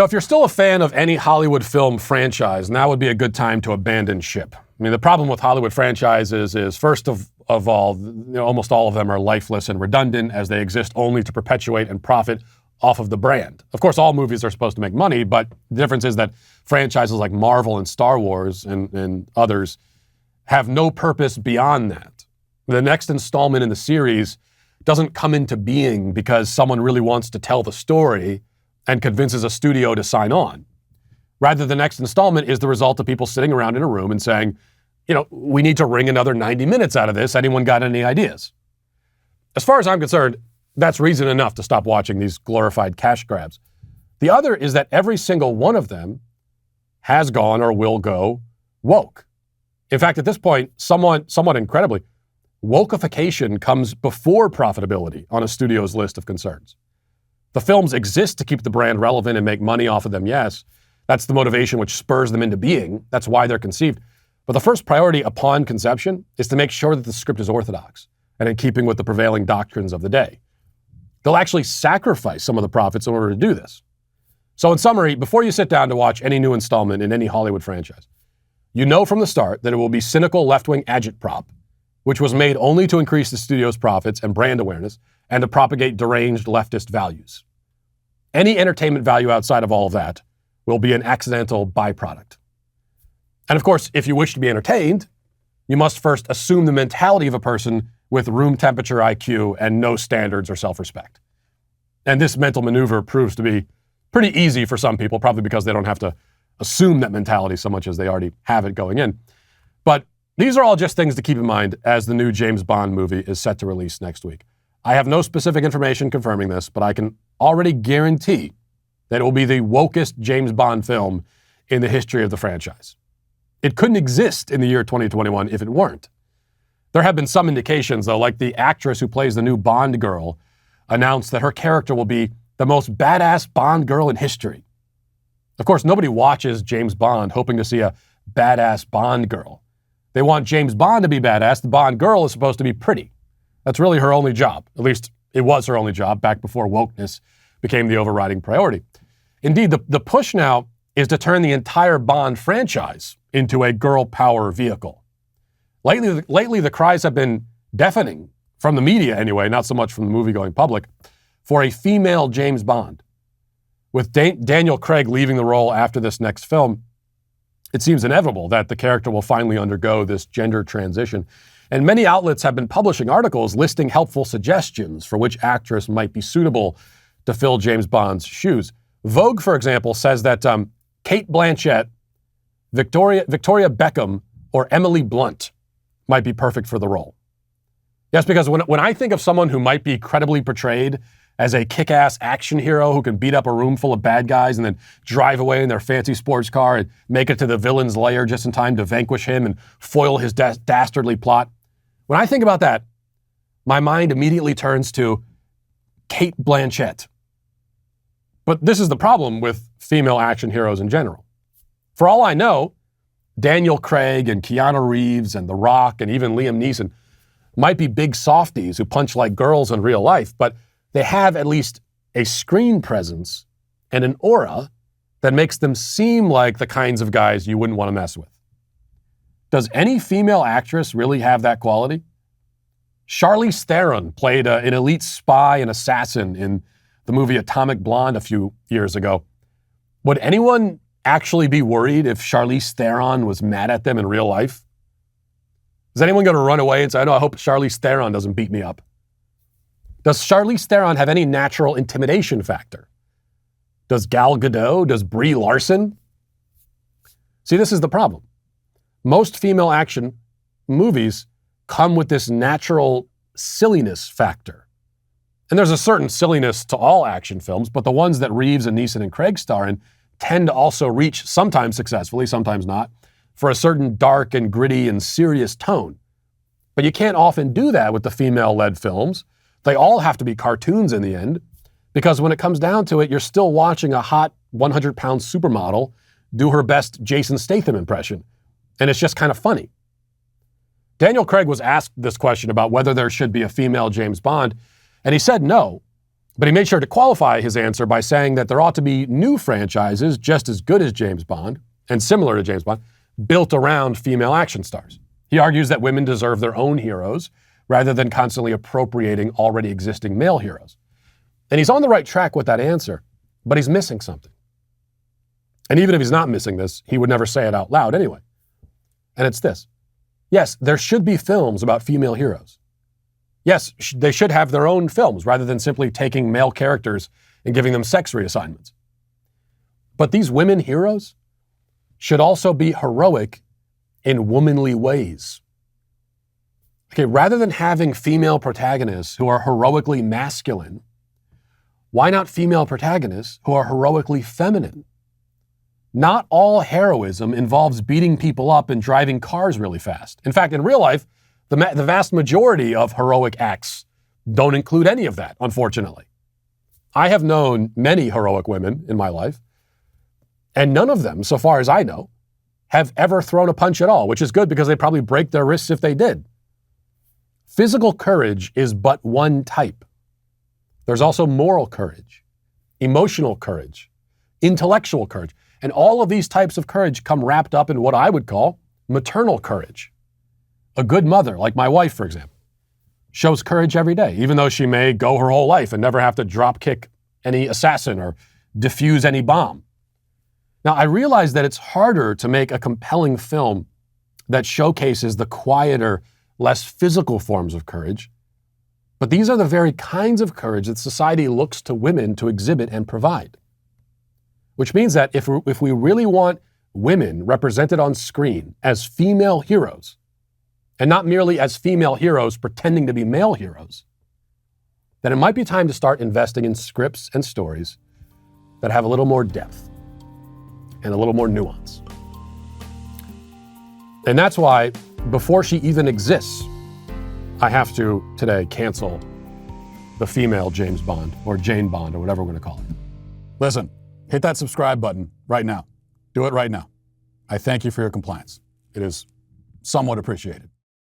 If you're still a fan of any Hollywood film franchise, now would be a good time to abandon ship. I mean, the problem with Hollywood franchises is, first of all, almost all of them are lifeless and redundant, as they exist only to perpetuate and profit off of the brand. Of course, all movies are supposed to make money, but the difference is that franchises like Marvel and Star Wars and others have no purpose beyond that. The next installment in the series doesn't come into being because someone really wants to tell the story and convinces a studio to sign on. Rather, the next installment is the result of people sitting around in a room and saying, we need to wring another 90 minutes out of this. Anyone got any ideas? As far as I'm concerned, that's reason enough to stop watching these glorified cash grabs. The other is that every single one of them has gone or will go woke. In fact, at this point, somewhat incredibly, wokeification comes before profitability on a studio's list of concerns. The films exist to keep the brand relevant and make money off of them, yes. That's the motivation which spurs them into being. That's why they're conceived. But the first priority upon conception is to make sure that the script is orthodox and in keeping with the prevailing doctrines of the day. They'll actually sacrifice some of the profits in order to do this. So in summary, before you sit down to watch any new installment in any Hollywood franchise, you know from the start that it will be cynical left-wing agitprop, which was made only to increase the studio's profits and brand awareness and to propagate deranged leftist values. Any entertainment value outside of all of that will be an accidental byproduct. And of course, if you wish to be entertained, you must first assume the mentality of a person with room temperature IQ and no standards or self-respect. And this mental maneuver proves to be pretty easy for some people, probably because they don't have to assume that mentality so much as they already have it going in. But these are all just things to keep in mind as the new James Bond movie is set to release next week. I have no specific information confirming this, but I can already guarantee that it will be the wokest James Bond film in the history of the franchise. It couldn't exist in the year 2021 if it weren't. There have been some indications, though, like the actress who plays the new Bond girl announced that her character will be the most badass Bond girl in history. Of course, nobody watches James Bond hoping to see a badass Bond girl. They want James Bond to be badass. The Bond girl is supposed to be pretty. That's really her only job. At least it was her only job back before wokeness became the overriding priority. Indeed, the push now is to turn the entire Bond franchise into a girl power vehicle. Lately, the cries have been deafening, from the media anyway, not so much from the movie-going public, for a female James Bond. With Daniel Craig leaving the role after this next film, it seems inevitable that the character will finally undergo this gender transition. And many outlets have been publishing articles listing helpful suggestions for which actress might be suitable to fill James Bond's shoes. Vogue, for example, says that Cate Blanchett, Victoria Beckham, or Emily Blunt might be perfect for the role. Yes, because when I think of someone who might be credibly portrayed as a kick-ass action hero who can beat up a room full of bad guys and then drive away in their fancy sports car and make it to the villain's lair just in time to vanquish him and foil his dastardly plot, when I think about that, my mind immediately turns to Cate Blanchett. But this is the problem with female action heroes in general. For all I know, Daniel Craig and Keanu Reeves and The Rock and even Liam Neeson might be big softies who punch like girls in real life, but they have at least a screen presence and an aura that makes them seem like the kinds of guys you wouldn't want to mess with. Does any female actress really have that quality? Charlize Theron played an elite spy and assassin in the movie Atomic Blonde a few years ago. Would anyone actually be worried if Charlize Theron was mad at them in real life? Is anyone going to run away and say, I hope Charlize Theron doesn't beat me up? Does Charlize Theron have any natural intimidation factor? Does Gal Gadot? Does Brie Larson? See, this is the problem. Most female action movies come with this natural silliness factor. And there's a certain silliness to all action films, but the ones that Reeves and Neeson and Craig star in tend to also reach, sometimes successfully, sometimes not, for a certain dark and gritty and serious tone. But you can't often do that with the female-led films. They all have to be cartoons in the end, because when it comes down to it, you're still watching a hot 100-pound supermodel do her best Jason Statham impression. And it's just kind of funny. Daniel Craig was asked this question about whether there should be a female James Bond, and he said no. But he made sure to qualify his answer by saying that there ought to be new franchises just as good as James Bond and similar to James Bond, built around female action stars. He argues that women deserve their own heroes rather than constantly appropriating already existing male heroes. And he's on the right track with that answer, but he's missing something. And even if he's not missing this, he would never say it out loud anyway. And it's this. Yes, there should be films about female heroes. Yes, they should have their own films rather than simply taking male characters and giving them sex reassignments. But these women heroes should also be heroic in womanly ways. Okay, rather than having female protagonists who are heroically masculine, why not female protagonists who are heroically feminine? Not all heroism involves beating people up and driving cars really fast. In fact, in real life, the vast majority of heroic acts don't include any of that, unfortunately. I have known many heroic women in my life, and none of them, so far as I know, have ever thrown a punch at all, which is good because they'd probably break their wrists if they did. Physical courage is but one type. There's also moral courage, emotional courage, intellectual courage. And all of these types of courage come wrapped up in what I would call maternal courage. A good mother, like my wife, for example, shows courage every day, even though she may go her whole life and never have to drop kick any assassin or defuse any bomb. Now, I realize that it's harder to make a compelling film that showcases the quieter, less physical forms of courage, but these are the very kinds of courage that society looks to women to exhibit and provide. Which means that if we really want women represented on screen as female heroes, and not merely as female heroes pretending to be male heroes, then it might be time to start investing in scripts and stories that have a little more depth and a little more nuance. And that's why, before she even exists, I have to today cancel the female James Bond, or Jane Bond, or whatever we're going to call it. Listen, hit that subscribe button right now. Do it right now. I thank you for your compliance. It is somewhat appreciated.